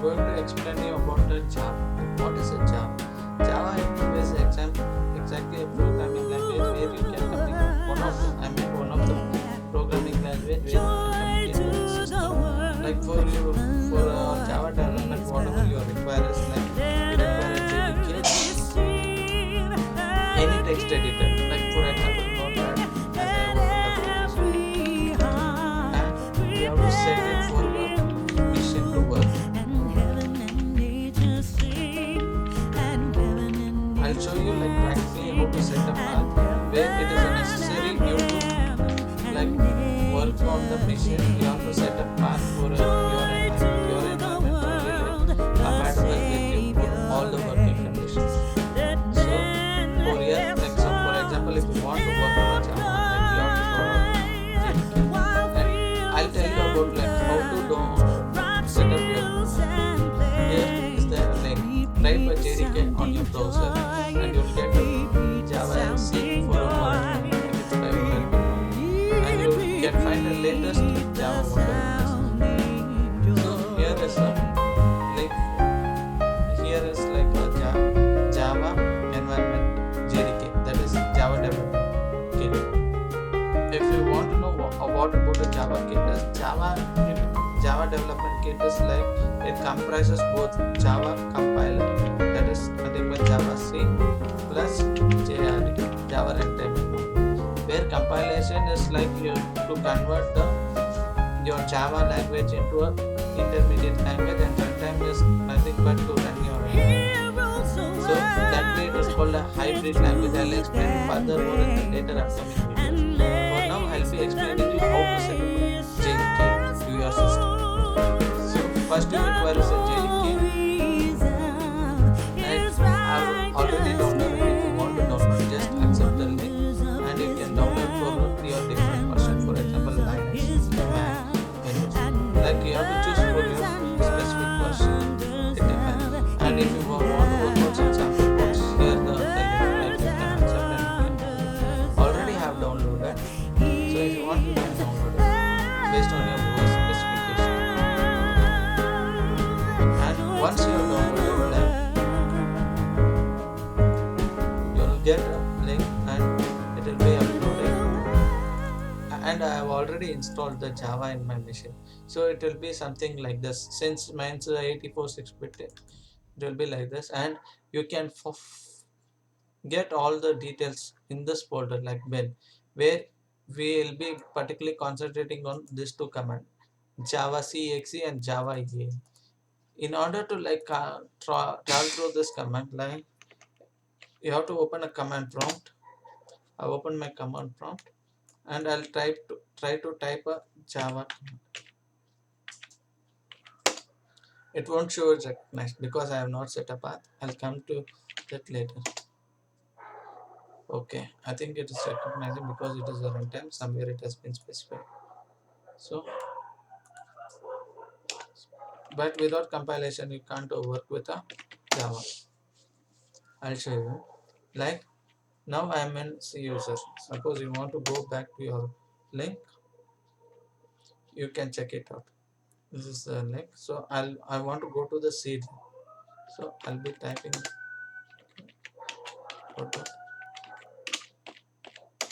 going to explain you about the Java. What is a Java? Java is exactly a programming language where you can communicate. One of the programming language where you can communicate with the system. Like for Java development, whatever you require is like you require a JDK, any text editor. Like for example, Notepad, as I opened the application, and you have to set it for your machine to work. I'll show you like practically how to set up path where it is necessary you to like work on the machine. You have to set up path for your environment to be like compatible with you for all the working conditions. So for here, like so for example, if you want to work on a Java, like you have to download JDK. And I'll tell you about like how to set up your. Here is the link. Type a JDK on your browser and you'll get Java MC for a moment. It's 5 and you can find the latest Java whatever. So here is like a Java environment JDK, that is Java development kit. If you want to know what about the Java kit, Java development kit is like it comprises both Java compiler, that is nothing but Java C, plus JRE, Java runtime environment, where compilation is like you to convert your Java language into a intermediate language, and runtime is nothing but to run your environment. So that way it is called a hybrid language. I'll explain further more in the later upcoming videos. For now, I'll be explaining you how to set up a JDK to your system. So first you require a JDK, and I've already downloaded. If you want to download, just accept the link, and you can download for your different version. For example, Linux, Mac, Windows. Like you have to choose for your specific version. It depends. And if you want to work on some sample codes, here the link, like you can accept and you can already have downloaded. So if you want, you can download it based on your specification. And once you have downloaded that, you'll get a link and it will be uploaded. And I have already installed the Java in my machine, so it will be something like this. Since mine's 84 6-bit, it will be like this, and you can get all the details in this folder like bin, where we will be particularly concentrating on these two commands, Java CXE and Java EA. In order to like travel through this command line, you have to open a command prompt. I open my command prompt and I'll try to type a Java command. It won't show it recognized because I have not set a path. I'll come to that later. Okay, I think it is recognizing because it is a runtime. Somewhere it has been specified. So, but without compilation, you can't work with a Java. I'll show you. Like now, I am in C user. Suppose you want to go back to your link, you can check it out. This is the link. So I want to go to the C. So I'll be typing.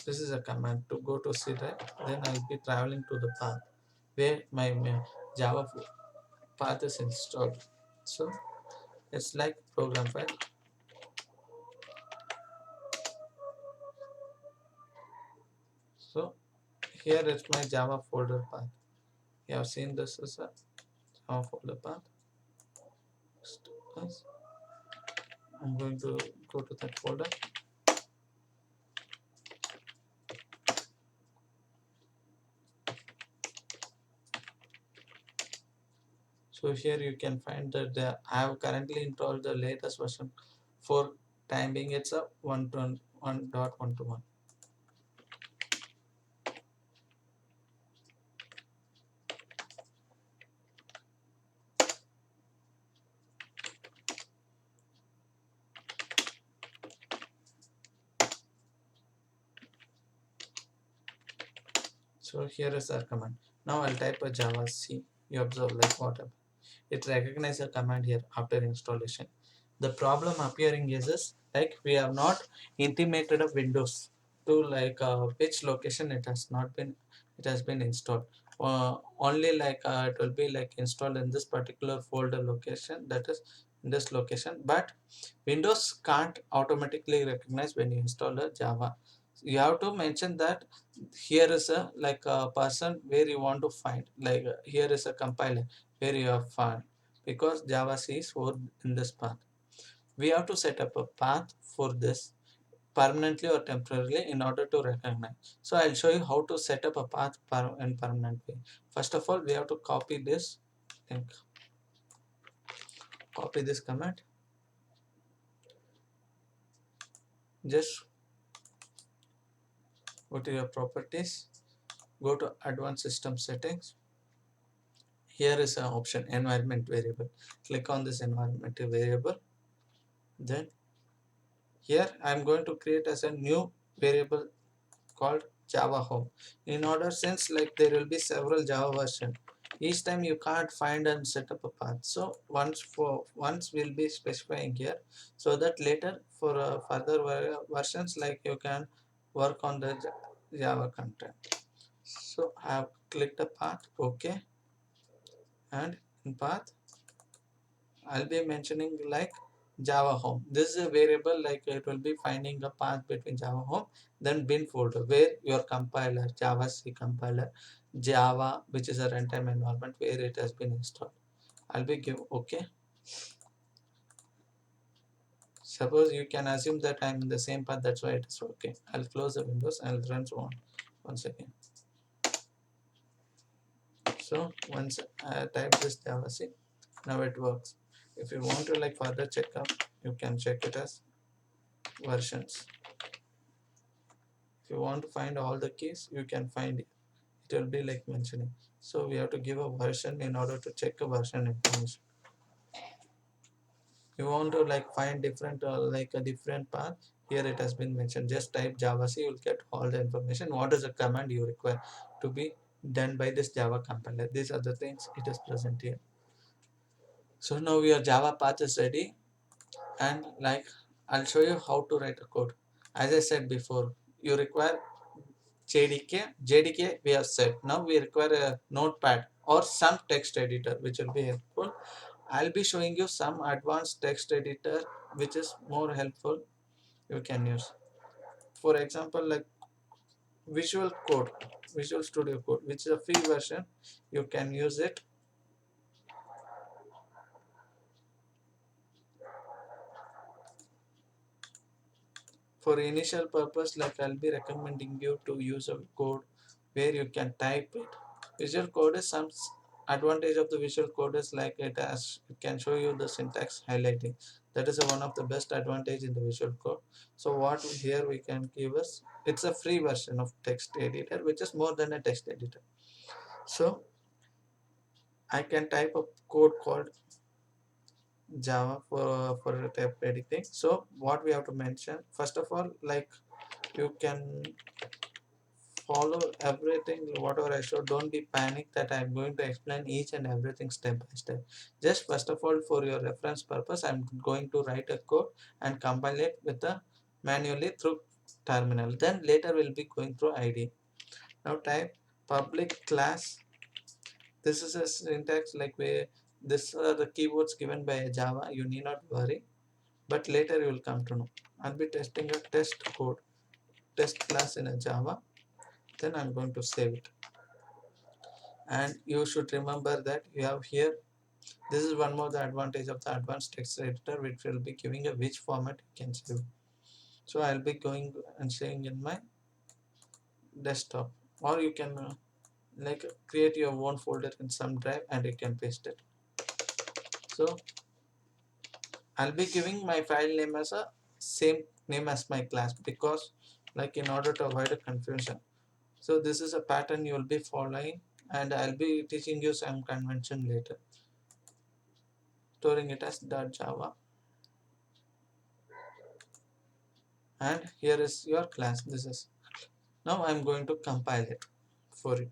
This is a command to go to C drive. Then I'll be traveling to the path where my Java path is installed. So it's like program file. So here is my Java folder path. You have seen this is a Java folder path. I'm going to go to that folder. So here you can find that I have currently installed the latest version. For time being, it's a 1.1.121. So here is our command. Now I'll type a Java C. You observe like whatever. it recognizes a command here after installation. The problem appearing is like we have not intimated a Windows to like which location it has been installed. Only like it will be like installed in this particular folder location, that is in this location, but Windows can't automatically recognize when you install a Java. You have to mention that here is a like a person where you want to find, like here is a compiler where you have found, because Java C is for in this path. We have to set up a path for this permanently or temporarily in order to recognize. So I'll show you how to set up a path in permanent way. First of all, we have to copy this link, copy this command, just go to your properties, go to advanced system settings. Here is an option environment variable. Click on this environment variable. Then here I am going to create as a new variable called Java home. In order, since like there will be several Java version, each time you can't find and set up a path. So once we'll be specifying here, so that later for further versions, like you can work on the Java content. So I have clicked the path, okay, and in path I'll be mentioning like Java home. This is a variable, like it will be finding a path between Java home, then bin folder where your compiler, Java C compiler, Java, which is a runtime environment where it has been installed. I'll be give okay. Suppose you can assume that I'm in the same path, that's why it is okay. I'll close the windows and I'll run once again. So once I type this Java C, now it works. If you want to like further check up, you can check it as versions. If you want to find all the keys, you can find it. It will be like mentioning. So we have to give a version in order to check a version information. You want to like find different like a different path. Here it has been mentioned. Just type Java C, you'll get all the information. What is the command you require to be done by this Java compiler? These are the things it is present here. So now your Java path is ready, and like I'll show you how to write a code. As I said before, you require JDK we have said. Now we require a notepad or some text editor which will be helpful. I'll be showing you some advanced text editor which is more helpful you can use. For example, like Visual Code, Visual Studio Code, which is a free version. You can use it. For initial purpose, like I'll be recommending you to use a code where you can type it. Visual Code is some advantage of the Visual Code is like it can show you the syntax highlighting. That is one of the best advantage in the Visual Code. So what here we can give us, it's a free version of text editor which is more than a text editor. So I can type a code called Java for type editing. So what we have to mention, first of all, like you can follow everything whatever I show. Don't be panic that I'm going to explain each and everything step by step. Just first of all, for your reference purpose, I'm going to write a code and compile it with the manually through terminal. Then later we'll be going through IDE. Now type public class. This is a syntax like where these are the keywords given by Java. You need not worry, but later you will come to know. I'll be testing a test code, test class in a Java. Then I'm going to save it. And you should remember that you have here, this is one more the advantage of the advanced text editor, which will be giving a which format you can save. So I'll be going and saving in my desktop, or you can like create your own folder in some drive and you can paste it. So I'll be giving my file name as a same name as my class, because like in order to avoid a confusion. So this is a pattern you will be following, and I'll be teaching you some convention later. Storing it as .java, and here is your class. This is, now I'm going to compile it for you.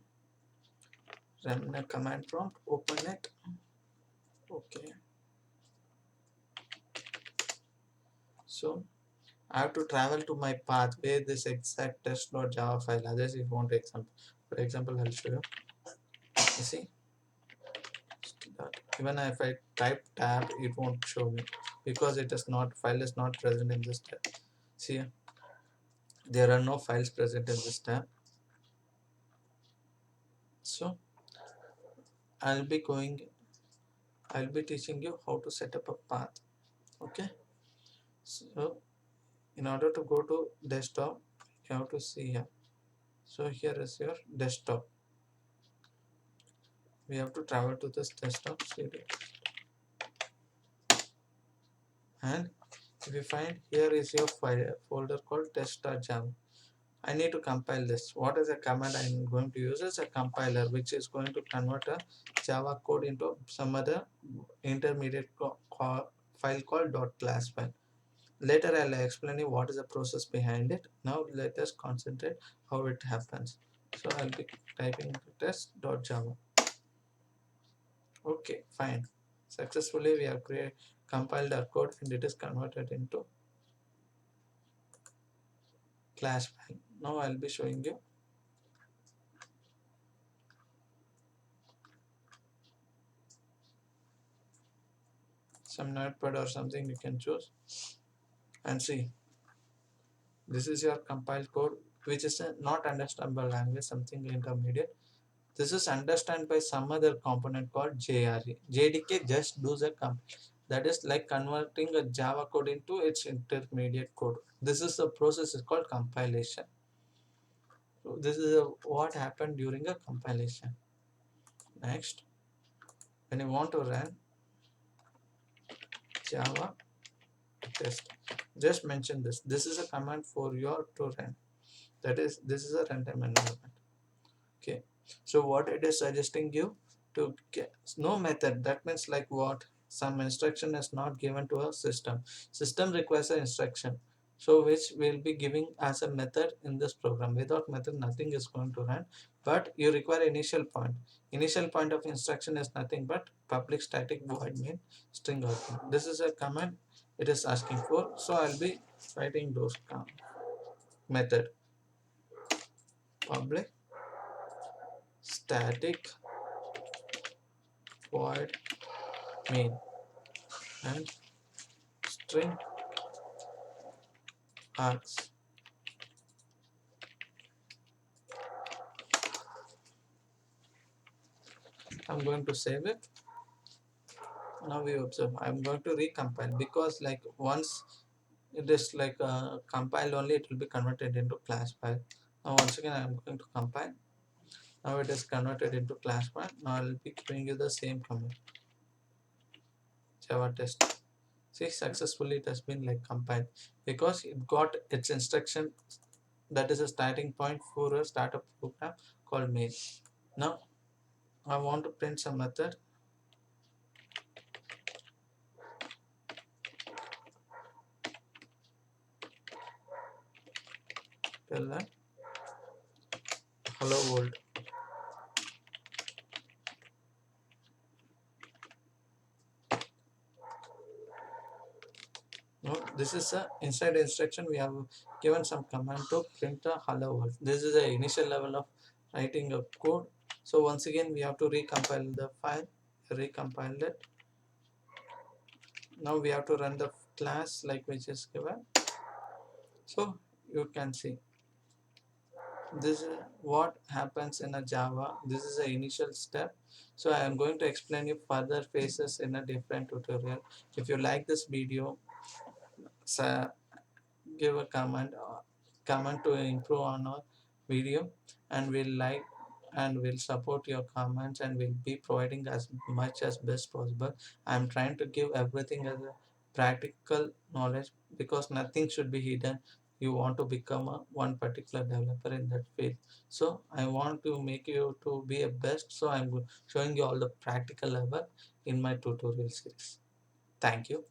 Run a command prompt, open it, Okay, so I have to travel to my path where this exact test.java file. Others, if you want example, for example, I'll show you. You see, even if I type tab, it won't show me because it is not file is not present in this tab. See, there are no files present in this tab. So I'll be going. I'll be teaching you how to set up a path. Okay. So in order to go to desktop, you have to see here. So here is your desktop. We have to travel to this desktop studio, and if you find here is your file folder called test.java. I need to compile this. What is a command I'm going to use? Is a compiler which is going to convert a Java code into some other intermediate file called .class file. Later I'll explain you what is the process behind it. Now let us concentrate how it happens. So I'll be typing test.java. Okay, fine. Successfully we have compiled our code and it is converted into class file. Now I'll be showing you some notepad or something you can choose and see. This is your compiled code, which is a not understandable language, something intermediate. This is understood by some other component called JRE. JDK just does a that is like converting a Java code into its intermediate code. This is the process is called compilation. So this is what happened during a compilation. Next, when you want to run Java test, just mention this. This is a command for your to run. That is, this is a runtime environment. Okay, so what it is suggesting you to get no method, that means like what, some instruction is not given to a system requires an instruction, so which will be giving as a method in this program. Without method nothing is going to run, but you require initial point of instruction is nothing but public static void main string argument. This is a command it is asking for, so I'll be writing those method public static void main and string args. I'm going to save it. Now we observe. I'm going to recompile because like once it is like compiled only, it will be converted into class file. Now once again I'm going to compile. Now it is converted into class file. Now I'll be giving you the same command. Java test. See, successfully it has been like compiled because it got its instruction, that is a starting point for a startup program called main. Now I want to print some method. Tell that hello world. No, this is a inside instruction. We have given some command to print a hello world. This is the initial level of writing a code. So once again we have to recompile the file, recompile it. Now we have to run the class like which is given. So you can see this is what happens in a Java. This is the initial step. So I am going to explain you further phases in a different tutorial. If you like this video, so give a comment to improve on our video, and we'll like and we'll support your comments and we'll be providing as much as best possible. I'm trying to give everything as a practical knowledge because nothing should be hidden. You want to become a one particular developer in that field, so I want to make you to be a best, so I'm showing you all the practical level in my tutorial series. Thank you.